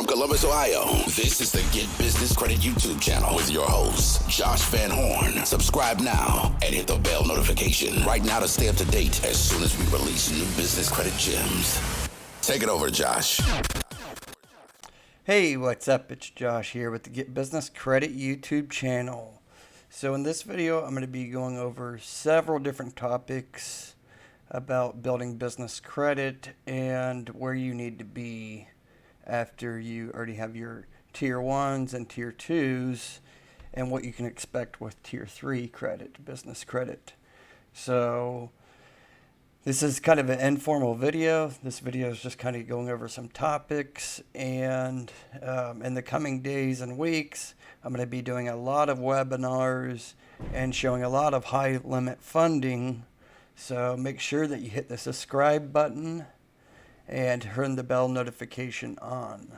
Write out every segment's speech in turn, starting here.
From Columbus, Ohio, this is the Get Business Credit YouTube channel with your host, Josh Van Horn. Subscribe now and hit the bell notification right now to stay up to date as soon as we release new business credit gems. Take it over, Josh. Hey, what's up? It's Josh here with the Get Business Credit YouTube channel. So in this video, I'm going to be going over several different topics about building business credit and where you need to be after you already have your tier 1s and tier 2s and what you can expect with tier 3 credit, business credit. So this is kind of an informal video. This video is just kind of going over some topics, and in the coming days and weeks, I'm going to be doing a lot of webinars and showing a lot of high limit funding. So make sure that you hit the subscribe button and turn the bell notification on,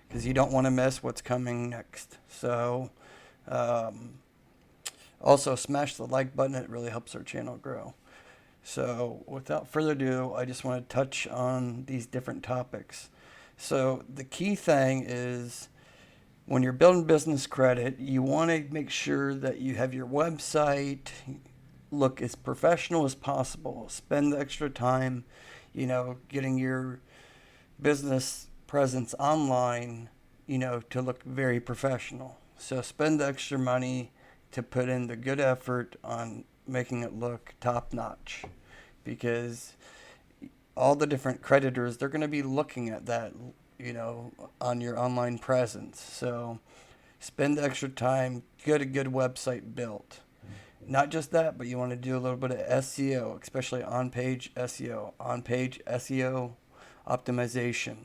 because you don't want to miss what's coming next. So also smash the like button. It really helps our channel grow. So without further ado, I just want to touch on these different topics. So the key thing is, when you're building business credit, you want to make sure that you have your website look as professional as possible. Spend the extra time, getting your business presence online, to look very professional. So spend the extra money to put in the good effort on making it look top notch, because all the different creditors, they're going to be looking at that, on your online presence. So spend the extra time, get a good website built. Not just that, but you want to do a little bit of SEO, especially on-page SEO, optimization.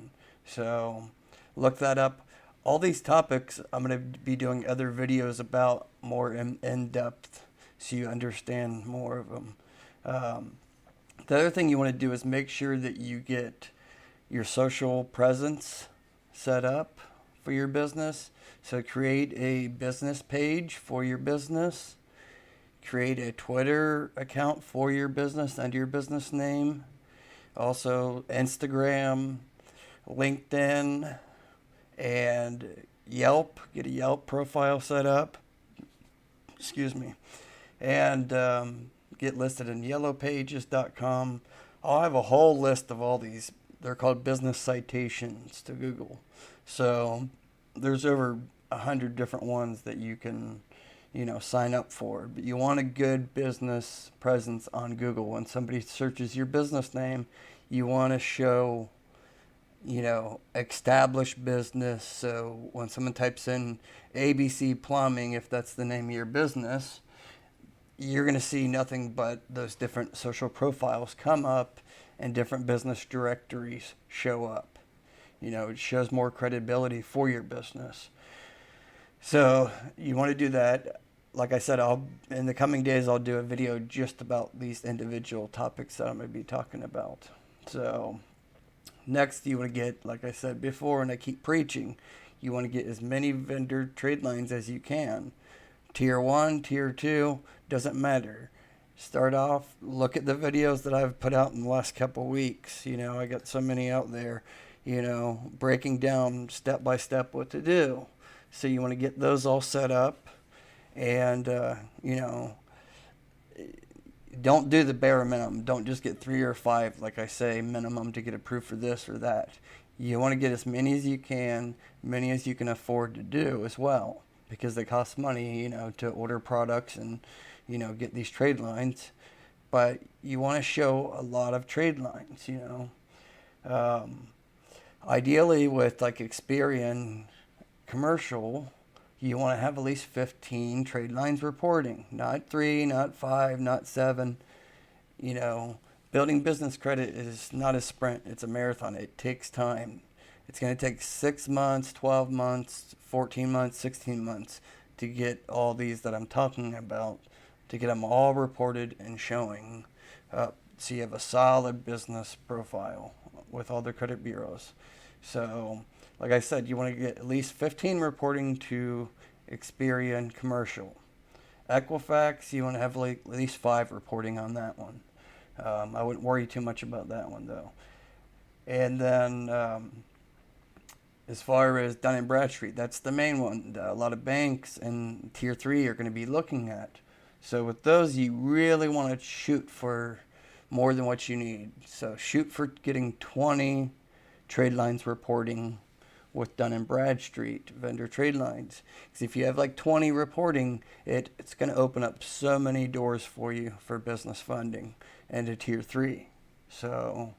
So look that up. All these topics, I'm going to be doing other videos about more in depth, so you understand more of them. The other thing you want to do is make sure that you get your social presence set up for your business. So create a business page for your business. Create a Twitter account for your business under your business name. Also Instagram, LinkedIn, and Yelp. Get a Yelp profile set up. Excuse me. And get listed in yellowpages.com. I'll have a whole list of all these. They're called business citations to Google. So there's over 100 different ones that you can sign up for. But you want a good business presence on Google. When somebody searches your business name, you want to show, established business. So when someone types in ABC Plumbing, if that's the name of your business, you're going to see nothing but those different social profiles come up and different business directories show up. It shows more credibility for your business. So you want to do that. Like I said, in the coming days, I'll do a video just about these individual topics that I'm going to be talking about. So next, you want to get, like I said before, and I keep preaching, you want to get as many vendor trade lines as you can. Tier 1, Tier 2, doesn't matter. Start off, look at the videos that I've put out in the last couple of weeks. I got so many out there, breaking down step by step what to do. So you want to get those all set up, and, don't do the bare minimum. Don't just get 3 or 5, like I say, minimum to get approved for this or that. You want to get as many as you can, many as you can afford to do as well, because they cost money, to order products and, get these trade lines. But you want to show a lot of trade lines, Ideally with like Experian Commercial, you want to have at least 15 trade lines reporting, not 3, not 5, not 7. Building business credit is not a sprint, it's a marathon. It takes time. It's going to take 6 months, 12 months, 14 months, 16 months to get all these that I'm talking about, to get them all reported and showing up, so you have a solid business profile with all the credit bureaus. So, like I said, you want to get at least 15 reporting to Experian Commercial. Equifax, you want to have at least 5 reporting on that one. I wouldn't worry too much about that one, though. And then As far as Dun and Bradstreet, that's the main one that a lot of banks and tier 3 are going to be looking at. So with those, you really want to shoot for more than what you need. So shoot for getting 20 trade lines reporting with Dun and Bradstreet vendor trade lines. Because if you have like 20 reporting, it's going to open up so many doors for you for business funding and a tier 3. So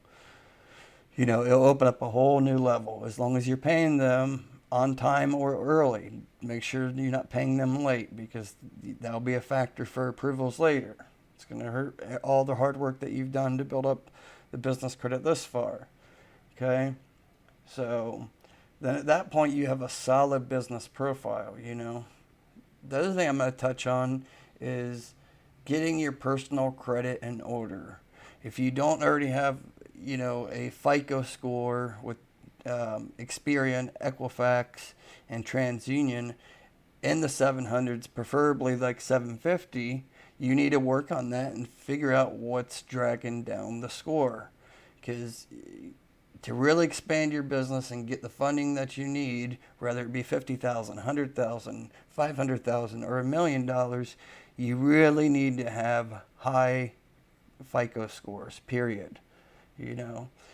it'll open up a whole new level as long as you're paying them on time or early. Make sure you're not paying them late, because that'll be a factor for approvals later. It's going to hurt all the hard work that you've done to build up the business credit this far. Okay? So then at that point, you have a solid business profile, The other thing I'm going to touch on is getting your personal credit in order. If you don't already have a FICO score with Experian, Equifax, and TransUnion in the 700s, preferably like 750, you need to work on that and figure out what's dragging down the score. Because to really expand your business and get the funding that you need, whether it be $50,000, $100,000, $500,000, or $1 million, you really need to have high FICO scores, period.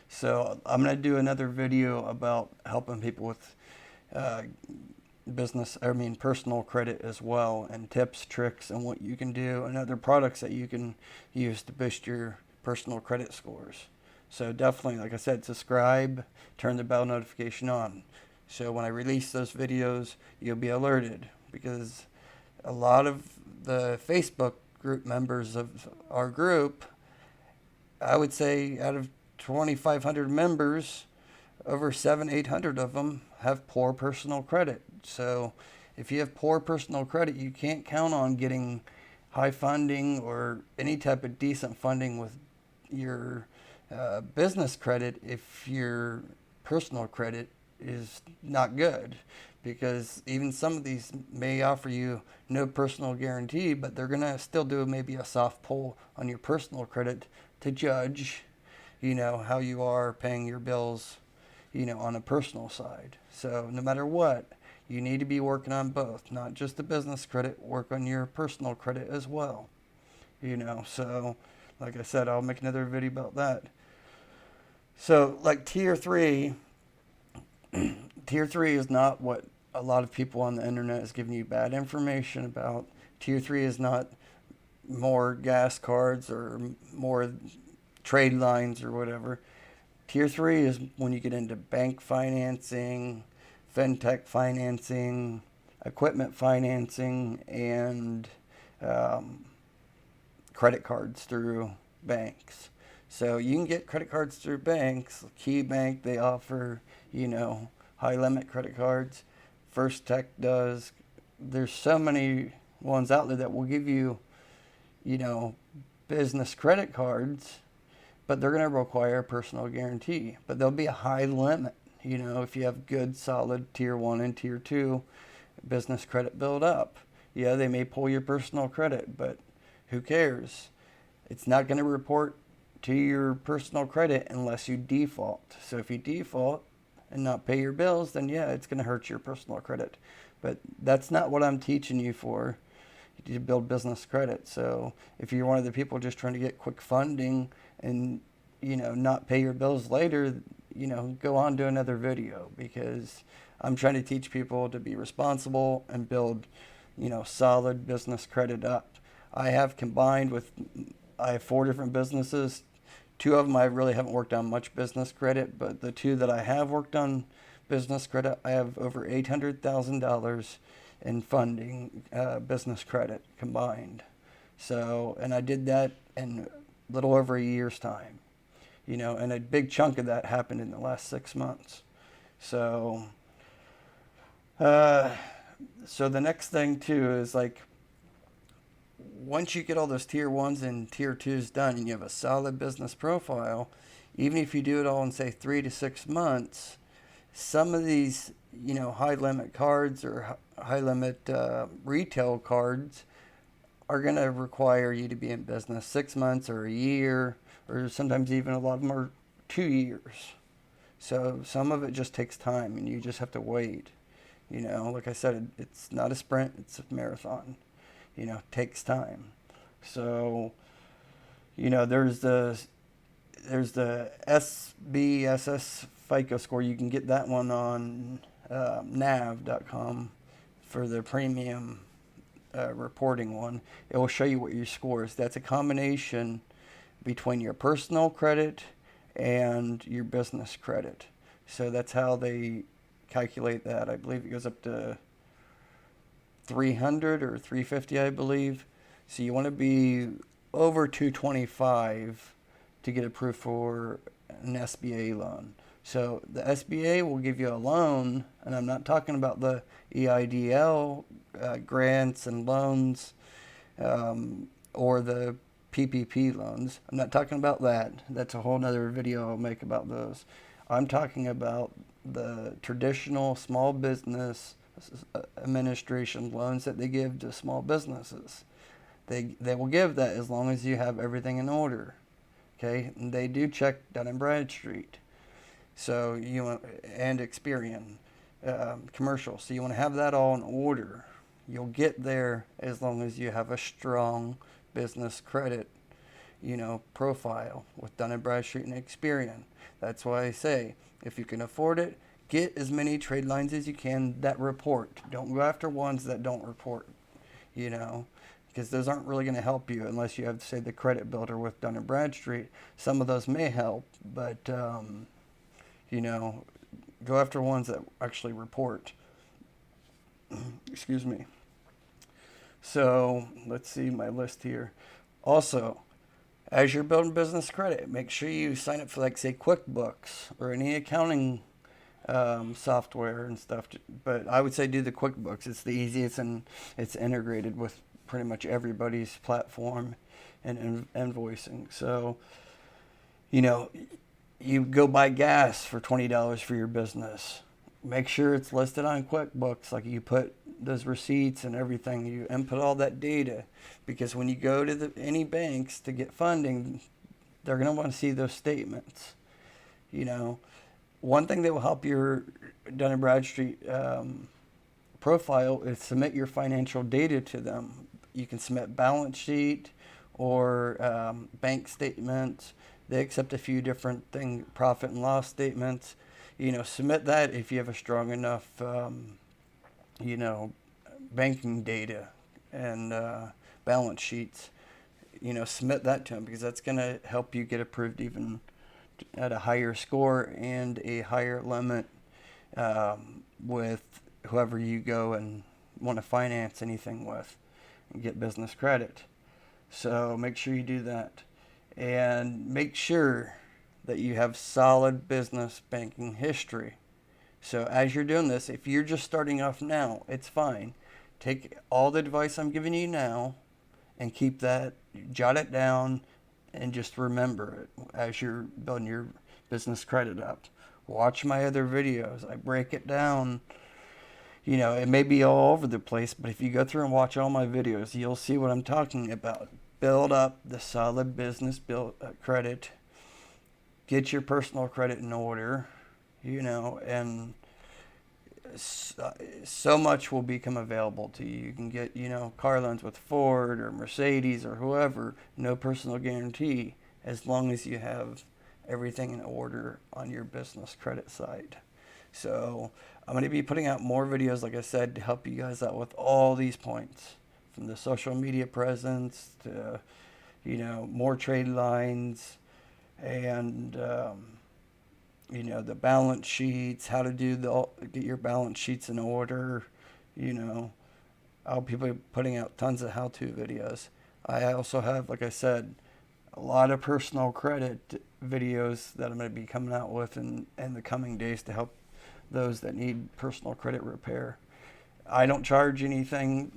So I'm going to do another video about helping people with personal credit as well, and tips, tricks, and what you can do, and other products that you can use to boost your personal credit scores. So definitely, like I said, subscribe, turn the bell notification on. So when I release those videos, you'll be alerted, because a lot of the Facebook group members of our group, I would say out of 2,500 members, over 800 of them have poor personal credit. So if you have poor personal credit, you can't count on getting high funding or any type of decent funding with your business credit if your personal credit is not good. Because even some of these may offer you no personal guarantee, but they're going to still do maybe a soft pull on your personal credit to judge, how you are paying your bills, on a personal side. So no matter what, you need to be working on both, not just the business credit, work on your personal credit as well. So like I said, I'll make another video about that. So like tier 3 is not what a lot of people on the internet is giving you bad information about. Tier 3 is not more gas cards or more trade lines or whatever. Tier 3 is when you get into bank financing, fintech financing, equipment financing, and credit cards through banks. So you can get credit cards through banks. Key Bank, they offer, high limit credit cards. First Tech does. There's so many ones out there that will give you, business credit cards, but they're going to require a personal guarantee. But there'll be a high limit, if you have good, solid tier 1 and tier 2 business credit build up. Yeah, they may pull your personal credit, but who cares? It's not going to report to your personal credit unless you default. So if you default and not pay your bills, then yeah, it's going to hurt your personal credit. But that's not what I'm teaching you for, to build business credit. So if you're one of the people just trying to get quick funding and, not pay your bills later, go on to another video, because I'm trying to teach people to be responsible and build, solid business credit up. I have 4 different businesses. 2 of them I really haven't worked on much business credit, but the 2 that I have worked on business credit, I have over $800,000 in funding business credit combined. So, and I did that in a little over a year's time, and a big chunk of that happened in the last 6 months. So, so the next thing too is like, once you get all those tier 1s and tier 2s done and you have a solid business profile, even if you do it all in say 3 to 6 months, some of these, high limit cards or high limit retail cards are going to require you to be in business 6 months or a year, or sometimes even a lot of them are 2 years. So some of it just takes time, and you just have to wait. Like I said, it's not a sprint, it's a marathon. It takes time. So, there's the SBSS FICO score. You can get that one on nav.com for the premium reporting one. It will show you what your score is. That's a combination between your personal credit and your business credit. So that's how they calculate that. I believe it goes up to 300 or 350, I believe. So you want to be over 225 to get approved for an SBA loan. So the SBA will give you a loan, and I'm not talking about the EIDL grants and loans or the PPP loans. I'm not talking about that. That's a whole nother video I'll make about those. I'm talking about the traditional small business administration loans that they give to small businesses. They will give that as long as you have everything in order. Okay, and they do check Dun and Bradstreet. So and Experian Commercial. So you want to have that all in order. You'll get there as long as you have a strong business credit, profile with Dun and Bradstreet and Experian. That's why I say, if you can afford it, get as many trade lines as you can that report. Don't go after ones that don't report, because those aren't really going to help you unless you have, say, the credit builder with Dun and Bradstreet. Some of those may help, but, go after ones that actually report. Excuse me. So let's see my list here. Also, as you're building business credit, make sure you sign up for, like, say, QuickBooks or any accounting software and stuff. But I would say do the QuickBooks. It's the easiest, and it's integrated with pretty much everybody's platform and invoicing. So, you go buy gas for $20 for your business. Make sure it's listed on QuickBooks. Like, you put those receipts and everything. You input all that data, because when you go to any banks to get funding, they're going to want to see those statements. One thing that will help your Dun and Bradstreet profile is submit your financial data to them. You can submit balance sheet or bank statements. They accept a few different things, profit and loss statements. Submit that if you have a strong enough, banking data and balance sheets. Submit that to them, because that's going to help you get approved even at a higher score and a higher limit with whoever you go and want to finance anything with and get business credit. So make sure you do that. And make sure that you have solid business banking history. So as you're doing this, if you're just starting off now, it's fine. Take all the advice I'm giving you now and keep that, jot it down, and just remember it as you're building your business credit up. Watch my other videos. I break it down. It may be all over the place, but if you go through and watch all my videos, you'll see what I'm talking about. Build up the solid business credit. Get your personal credit in order, and so much will become available to you. You can get, car loans with Ford or Mercedes or whoever, no personal guarantee, as long as you have everything in order on your business credit side. So I'm going to be putting out more videos, like I said, to help you guys out with all these points, from the social media presence to, more trade lines and, the balance sheets, how to get your balance sheets in order. I'll be putting out tons of how-to videos. I also have, like I said, a lot of personal credit videos that I'm going to be coming out with in the coming days to help those that need personal credit repair. I don't charge anything,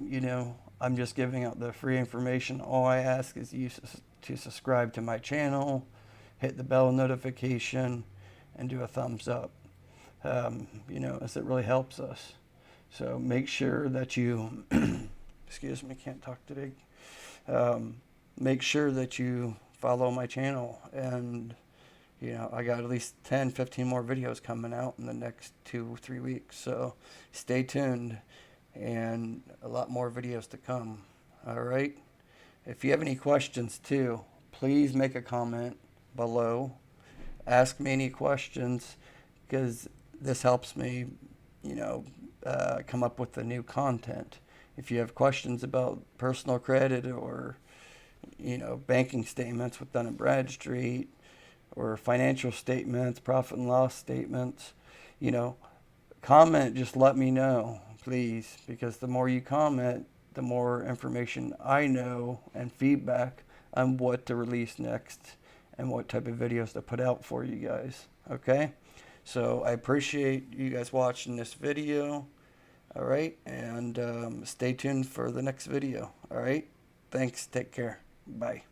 I'm just giving out the free information. All I ask is you to subscribe to my channel, hit the bell notification, and do a thumbs up, as it really helps us. So make sure that you, excuse me, can't talk today. Make sure that you follow my channel and, You know, I got at least 10, 15 more videos coming out in the next 2-3 weeks. So stay tuned, and a lot more videos to come. All right. If you have any questions too, please make a comment below. Ask me any questions, because this helps me, you know, come up with the new content. If you have questions about personal credit, or, you know, banking statements with Dun and Bradstreet, or financial statements, profit and loss statements, you know, comment, just let me know, please, because the more you comment, the more information I know and feedback on what to release next and what type of videos to put out for you guys. Okay? So I appreciate you guys watching this video. All right? And stay tuned for the next video. All right? Thanks. Take care. Bye.